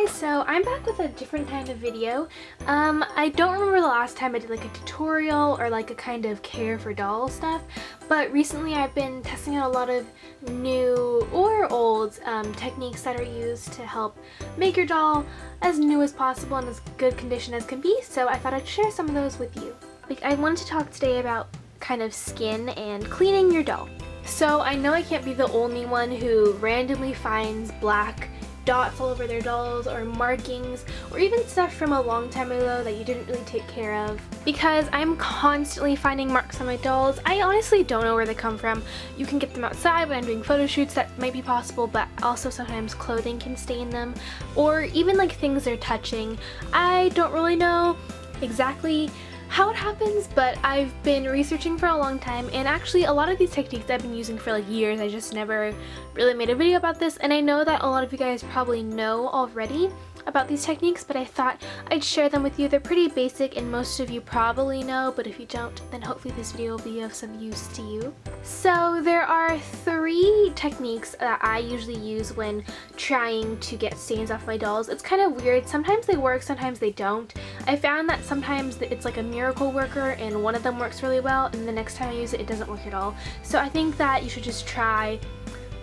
so I'm back with a different kind of video. I don't remember the last time I did like a tutorial or like a kind of care for doll stuff, but recently I've been testing out a lot of new or old techniques that are used to help make your doll as new as possible and as good condition as can be, so I thought I'd share some of those with you. I wanted to talk today about kind of skin and cleaning your doll. So I know I can't be the only one who randomly finds black dots all over their dolls or markings or even stuff from a long time ago that you didn't really take care of, because I'm constantly finding marks on my dolls. I honestly don't know where they come from. You can get them outside when I'm doing photo shoots, that might be possible, but also sometimes clothing can stain them, or even like things they're touching. I don't really know exactly how it happens, but I've been researching for a long time, and actually a lot of these techniques I've been using for like years. I just never really made a video about this, and I know that a lot of you guys probably know already about these techniques, but I thought I'd share them with you. They're pretty basic and most of you probably know, but if you don't, then hopefully this video will be of some use to you. So there are 3 techniques that I usually use when trying to get stains off my dolls. It's kind of weird. Sometimes they work, sometimes they don't. I found that sometimes it's like a miracle worker and one of them works really well, and the next time I use it, it doesn't work at all. So I think that you should just try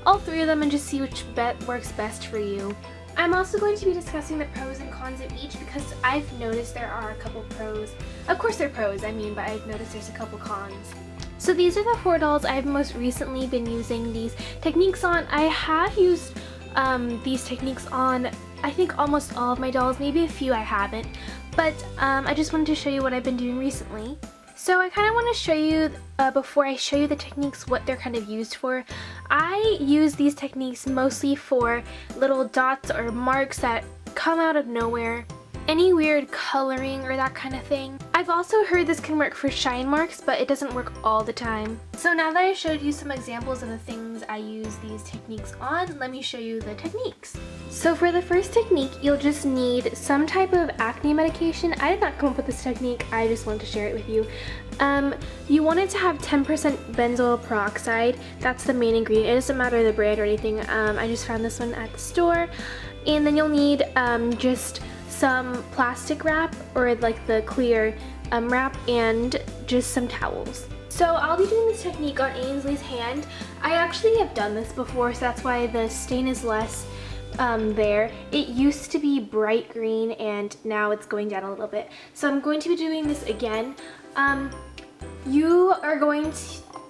all 3 of them and just see which works best for you. I'm also going to be discussing the pros and cons of each, because I've noticed there are a couple pros. Of course they're pros, I mean, but I've noticed there's a couple cons. So these are the 4 dolls I've most recently been using these techniques on. I have used these techniques on, I think, almost all of my dolls, maybe a few I haven't, but I just wanted to show you what I've been doing recently. So I kind of want to show you, before I show you the techniques, what they're kind of used for. I use these techniques mostly for little dots or marks that come out of nowhere, any weird coloring or that kind of thing. I've also heard this can work for shine marks, but it doesn't work all the time. So now that I showed you some examples of the things I use these techniques on, let me show you the techniques. So for the first technique, you'll just need some type of acne medication. I did not come up with this technique, I just wanted to share it with you. You want it to have 10% benzoyl peroxide. That's the main ingredient. It doesn't matter the brand or anything. I just found this one at the store. And then you'll need just some plastic wrap, or like the clear wrap, and just some towels. So I'll be doing this technique on Ainsley's hand. I actually have done this before, so that's why the stain is less there. It used to be bright green and now it's going down a little bit. So I'm going to be doing this again. You are going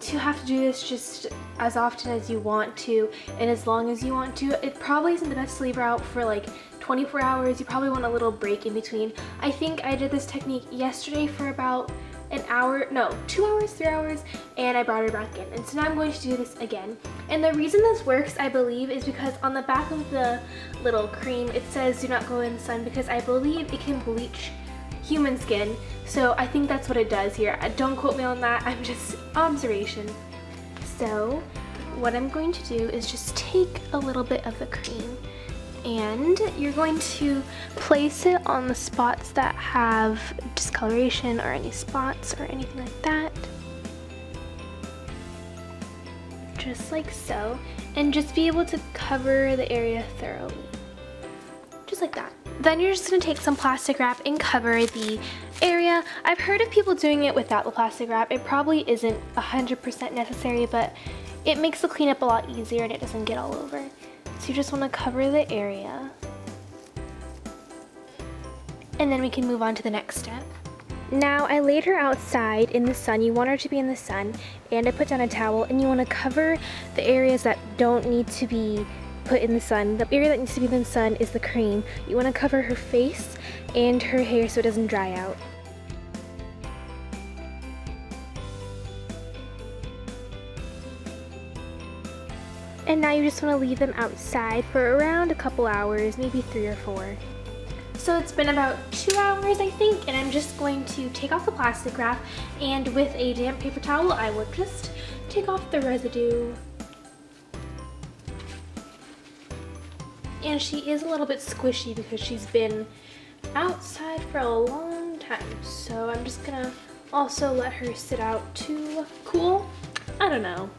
to have to do this just as often as you want to and as long as you want to. It probably isn't the best to leave her out for like 24 hours. You probably want a little break in between. I think I did this technique yesterday for about an hour, no, 2 hours, 3 hours, and I brought her back in. And so now I'm going to do this again. And the reason this works, I believe, is because on the back of the little cream, it says do not go in the sun, because I believe it can bleach human skin. So I think that's what it does here. Don't quote me on that, I'm just observation. So what I'm going to do is just take a little bit of the cream, and you're going to place it on the spots that have discoloration or any spots or anything like that. Just like so. And just be able to cover the area thoroughly. Just like that. Then you're just going to take some plastic wrap and cover the area. I've heard of people doing it without the plastic wrap. It probably isn't 100% necessary, but it makes the cleanup a lot easier and it doesn't get all over. So you just want to cover the area. And then we can move on to the next step. Now I laid her outside in the sun. You want her to be in the sun, and I put down a towel, and you want to cover the areas that don't need to be put in the sun. The area that needs to be in the sun is the cream. You want to cover her face and her hair so it doesn't dry out. And now you just want to leave them outside for around a couple hours, maybe 3 or 4. So it's been about 2 hours, I think, and I'm just going to take off the plastic wrap, and with a damp paper towel, I will just take off the residue. And she is a little bit squishy because she's been outside for a long time. So I'm just gonna also let her sit out to cool. I don't know.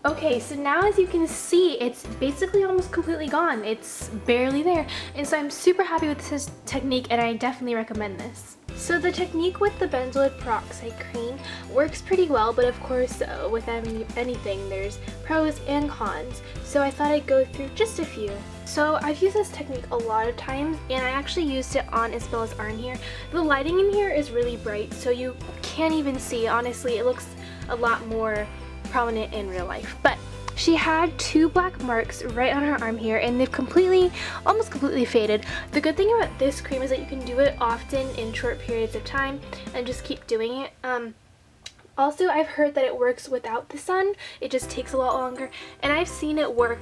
Okay, so now as you can see, it's basically almost completely gone. It's barely there. And so I'm super happy with this technique, and I definitely recommend this. So the technique with the benzoyl peroxide cream works pretty well, but of course with anything there's pros and cons. So I thought I'd go through just a few. So I've used this technique a lot of times, and I actually used it on Isabella's arm here. The lighting in here is really bright, so you can't even see. Honestly, it looks a lot more prominent in real life. But she had 2 black marks right on her arm here, and they've almost completely faded. The good thing about this cream is that you can do it often in short periods of time and just keep doing it. Also, I've heard that it works without the sun. It just takes a lot longer, and I've seen it work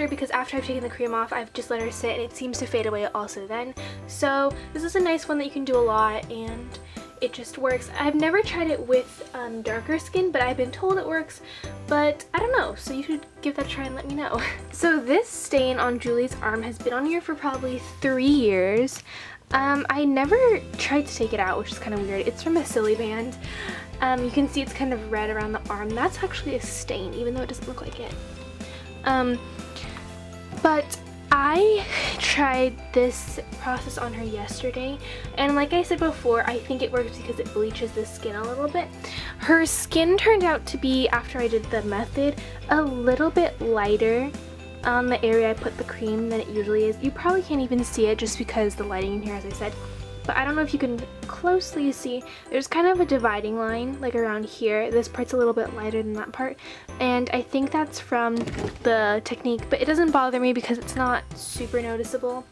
because after I've taken the cream off, I've just let her sit and it seems to fade away also then. So this is a nice one that you can do a lot, and it just works. I've never tried it with darker skin, but I've been told it works, but I don't know, so you should give that a try and let me know. So this stain on Julie's arm has been on here for probably 3 years. I never tried to take it out, which is kind of weird. It's from a silly band. You can see it's kind of red around the arm. That's actually a stain, even though it doesn't look like it. But I tried this process on her yesterday, and like I said before, I think it works because it bleaches the skin a little bit. Her skin turned out to be, after I did the method, a little bit lighter on the area I put the cream than it usually is. You probably can't even see it just because the lighting in here, as I said. But I don't know if you can closely see, there's kind of a dividing line like around here. This part's a little bit lighter than that part, and I think that's from the technique, but it doesn't bother me because it's not super noticeable.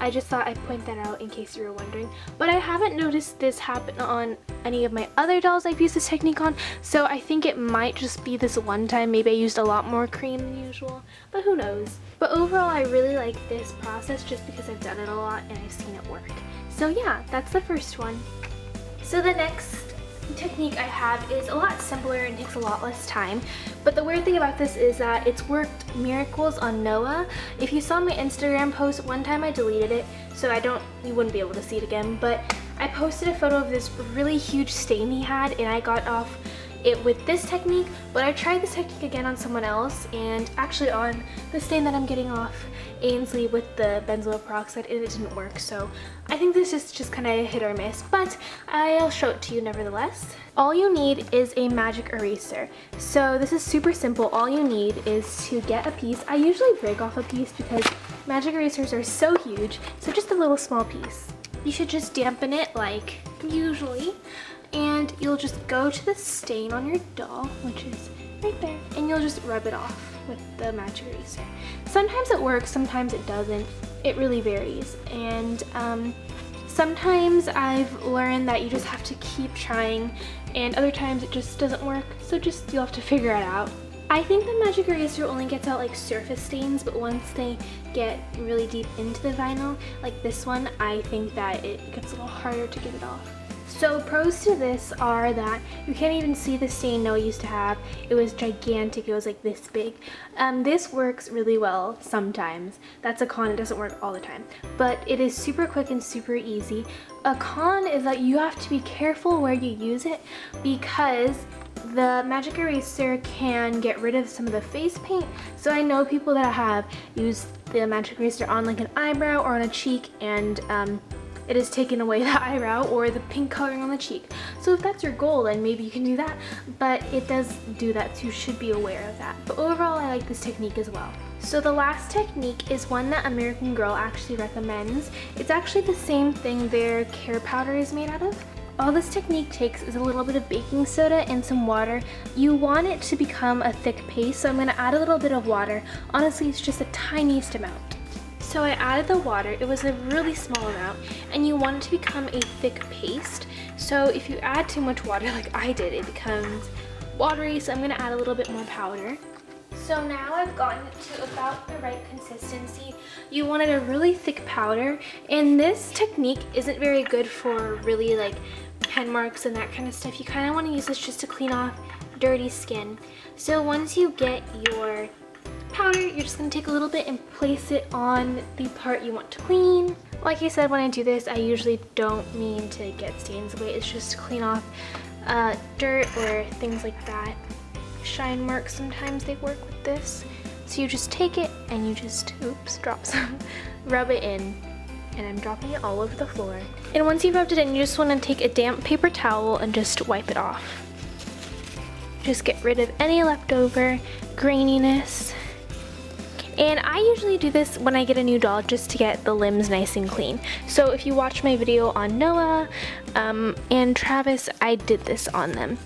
I just thought I'd point that out in case you were wondering. But I haven't noticed this happen on any of my other dolls I've used this technique on, so I think it might just be this one time. Maybe I used a lot more cream than usual, but who knows. But overall, I really like this process just because I've done it a lot and I've seen it work. So yeah, that's the first one. So the next technique I have is a lot simpler and takes a lot less time. But the weird thing about this is that it's worked miracles on Noah. If you saw my Instagram post, one time I deleted it, so you wouldn't be able to see it again, but I posted a photo of this really huge stain he had, and I got off it with this technique, but I tried this technique again on someone else, and actually on the stain that I'm getting off Ainsley with the benzoyl peroxide, and it didn't work. So I think this is just kind of hit or miss, but I'll show it to you nevertheless. All you need is a magic eraser. So this is super simple. All you need is to get a piece. I usually break off a piece because magic erasers are so huge, so just a little small piece. You should just dampen it like usually, and you'll just go to the stain on your doll, which is right there, and you'll just rub it off with the magic eraser. Sometimes it works, sometimes it doesn't. It really varies, and sometimes I've learned that you just have to keep trying, and other times it just doesn't work, so you'll have to figure it out. I think the magic eraser only gets out like surface stains, but once they get really deep into the vinyl, like this one, I think that it gets a little harder to get it off. So pros to this are that you can't even see the stain Noah used to have. It was gigantic, it was like this big. This works really well sometimes. That's a con, it doesn't work all the time. But it is super quick and super easy. A con is that you have to be careful where you use it because the magic eraser can get rid of some of the face paint. So I know people that have used the magic eraser on like an eyebrow or on a cheek, and it has taken away the eyebrow or the pink coloring on the cheek. So if that's your goal, then maybe you can do that, but it does do that, so you should be aware of that. But overall, I like this technique as well. So the last technique is one that American Girl actually recommends. It's actually the same thing their care powder is made out of. All this technique takes is a little bit of baking soda and some water. You want it to become a thick paste, so I'm going to add a little bit of water. Honestly, it's just the tiniest amount. So I added the water. It was a really small amount, and you want it to become a thick paste. So if you add too much water like I did, it becomes watery, so I'm going to add a little bit more powder. So now I've gotten it to about the right consistency. You wanted a really thick powder, and this technique isn't very good for really like pen marks and that kind of stuff. You kind of want to use this just to clean off dirty skin. So once you get your powder, you're just going to take a little bit and place it on the part you want to clean. Like I said, when I do this, I usually don't mean to get stains away. It's just to clean off dirt or things like that. shine marks, sometimes they work with this. So you just take it and you just, oops, drop some, rub it in. And I'm dropping it all over the floor. And once you've rubbed it in, you just want to take a damp paper towel and just wipe it off. Just get rid of any leftover graininess. And I usually do this when I get a new doll just to get the limbs nice and clean. So if you watch my video on Noah and Travis, I did this on them.